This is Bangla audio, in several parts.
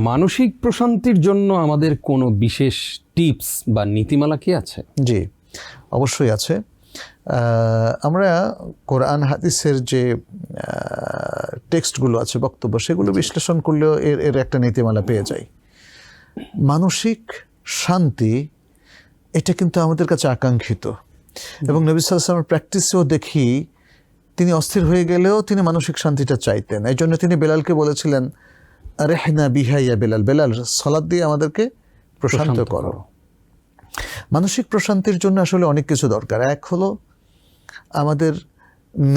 মানসিক প্রশান্তির জন্য আমাদের কোনো বিশেষ টিপস বা নীতিমালা কি আছে? জি, অবশ্যই আছে। আমরা কোরআন হাদিসের যে টেক্সটগুলো আছে, বক্তব্য, সেগুলো বিশ্লেষণ করলেও এর একটা নীতিমালা পেয়ে যাই। মানসিক শান্তি এটা কিন্তু আমাদের কাছে আকাঙ্ক্ষিত, এবং নবী সাল্লাল্লাহু আলাইহি ওয়াসাল্লামের প্র্যাকটিসেও দেখি তিনি অস্থির হয়ে গেলেও তিনি মানসিক শান্তিটা চাইতেন। এই জন্য তিনি বেলালকে বলেছিলেন, আরেহনা বিহা ইয়া বেলাল, বেলাল সালাত দিয়ে আমাদেরকে প্রশান্ত করো। মানসিক প্রশান্তির জন্য আসলে অনেক কিছু দরকার। এক হলো আমাদের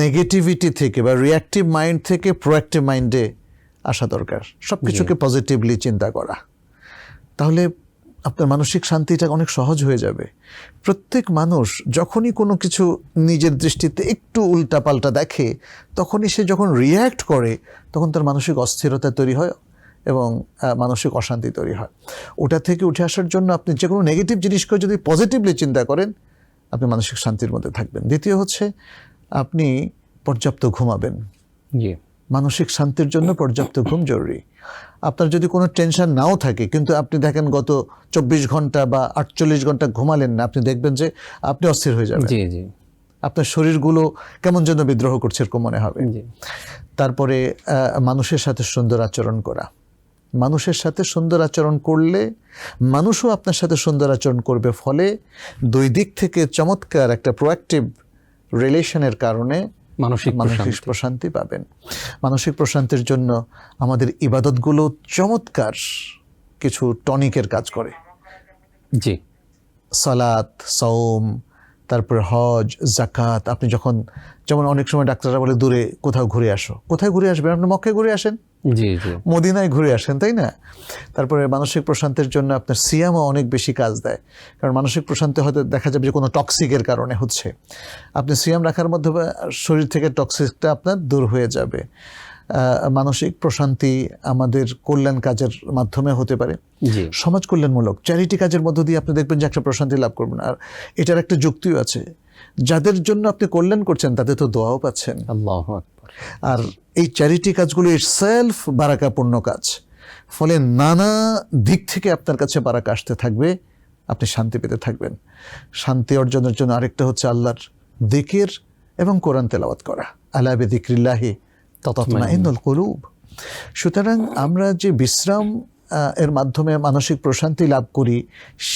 নেগেটিভিটি থেকে বা রিয়াক্টিভ মাইন্ড থেকে প্রোঅ্যাক্টিভ মাইন্ডে আসা দরকার, সব কিছুকে পজিটিভলি চিন্তা করা। তাহলে আপনার মানসিক শান্তিটা অনেক সহজ হয়ে যাবে। প্রত্যেক মানুষ যখনই কোনো কিছু নিজের দৃষ্টিতে একটু উল্টাপাল্টা দেখে, তখনই সে যখন রিয়্যাক্ট করে তখন তার মানসিক অস্থিরতা তৈরি হয় এবং মানসিক অশান্তি তৈরি হয়। ওটা থেকে উঠে আসার জন্য আপনি যে কোনো নেগেটিভ জিনিসকে যদি পজিটিভলি চিন্তা করেন, আপনি মানসিক শান্তির মধ্যে থাকবেন। দ্বিতীয় হচ্ছে আপনি পর্যাপ্ত ঘুমাবেন। মানসিক শান্তির জন্য পর্যাপ্ত ঘুম জরুরি। আপনার যদি কোনো টেনশন নাও থাকে, কিন্তু আপনি দেখেন গত 24 ঘন্টা বা 48 ঘন্টা ঘুমালেন না, আপনি দেখবেন যে আপনি অস্থির হয়ে যাবেন। আপনার শরীরগুলো কেমন যেন বিদ্রোহ করছে এরকম মনে হবে। তারপরে মানুষের সাথে সুন্দর আচরণ করা। মানুষের সাথে সুন্দর আচরণ করলে মানুষও আপনার সাথে সুন্দর আচরণ করবে, ফলে দুই দিক থেকে চমৎকার একটা প্রোঅ্যাক্টিভ রিলেশনের কারণে মানসিক প্রশান্তি পাবেন। মানসিক প্রশান্তির জন্য আমাদের ইবাদতগুলো চমৎকার কিছু টনিকের কাজ করে। জি, সালাত, সাওম, তারপর হজ, যাকাত। আপনি যখন, যেমন অনেক সময় ডাক্তাররা বলে দূরে কোথাও ঘুরে আসো, কোথায় ঘুরে আসবেন? আপনি মক্কায় ঘুরে আসেন, মদিনায় ঘুরে আসেন, তাই না? তারপরে মানসিক প্রশান্তির জন্য আপনার সিয়ামও অনেক বেশি কাজ দেয়, কারণ মানসিক প্রশান্তি হয়তো দেখা যাবে যে কোনো টক্সিকের কারণে হচ্ছে। আপনি সিয়াম রাখার মাধ্যমে শরীর থেকে টক্সিকটা আপনার দূর হয়ে যাবে। মানসিক প্রশান্তি আমাদের কল্যাণ কাজের মাধ্যমে হতে পারে, সমাজ কল্যাণমূলক চ্যারিটি কাজের মধ্য দিয়ে আপনি দেখবেন যে একটা প্রশান্তি লাভ করবেন। আর এটার একটা যুক্তিও আছে, যাদের জন্য আপনি কল্যাণ করছেন তাদের তো দোয়াও পাচ্ছেন। আল্লাহু আকবার। আর এই চ্যারিটি কাজগুলো ইটসেলফ বারাকাপূর্ণ কাজ, ফলে নানা দিক থেকে আপনার কাছে বারাকা আসতে থাকবে, আপনি শান্তি পেতে থাকবেন। শান্তি অর্জনের জন্য আরেকটা হচ্ছে আল্লাহর যিকির এবং কোরআন তেলাওয়াত করা। আলা বিযিকরিল্লাহি তাতমাইন্নুল কুলুব। সুতরাং আমরা যে বিশ্রাম এর মাধ্যমে মানসিক প্রশান্তি লাভ করি,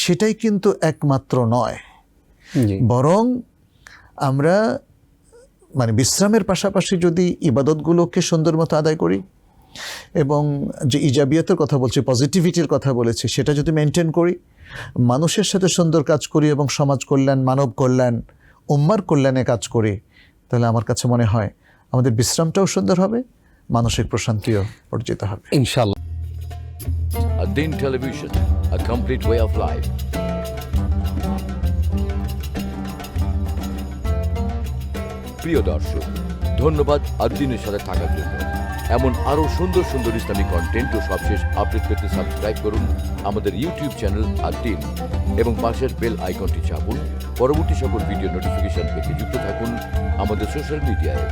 সেটাই কিন্তু একমাত্র নয়, বরং আমরা বিশ্রামের পাশাপাশি যদি ইবাদতগুলোকে সুন্দর মতো আদায় করি এবং যে ইজাবিয়াতের কথা বলছি, পজিটিভিটির কথা বলেছি, সেটা যদি মেনটেন করি, মানুষের সাথে সুন্দর কাজ করি এবং সমাজ কল্যাণ, মানব কল্যাণ, উম্মার কল্যাণে কাজ করি, তাহলে আমার কাছে মনে হয় আমাদের বিশ্রামটাও সুন্দর হবে, মানসিক প্রশান্তিও অর্জিত হবে ইনশাআল্লাহ। Ad-Din Television, a complete way of life. প্রিয় দর্শক, ধন্যবাদ ad-Din-এর সাথে থাকার জন্য। এমন আরও সুন্দর সুন্দর ইসলামিক কন্টেন্ট ও সবশেষ আপডেট পেতে সাবস্ক্রাইব করুন আমাদের ইউটিউব চ্যানেল ad-Din এবং পাশের বেল আইকনটি চাপুন। পরবর্তী সকল ভিডিও নোটিফিকেশন পেতে যুক্ত থাকুন আমাদের সোশ্যাল মিডিয়ায়।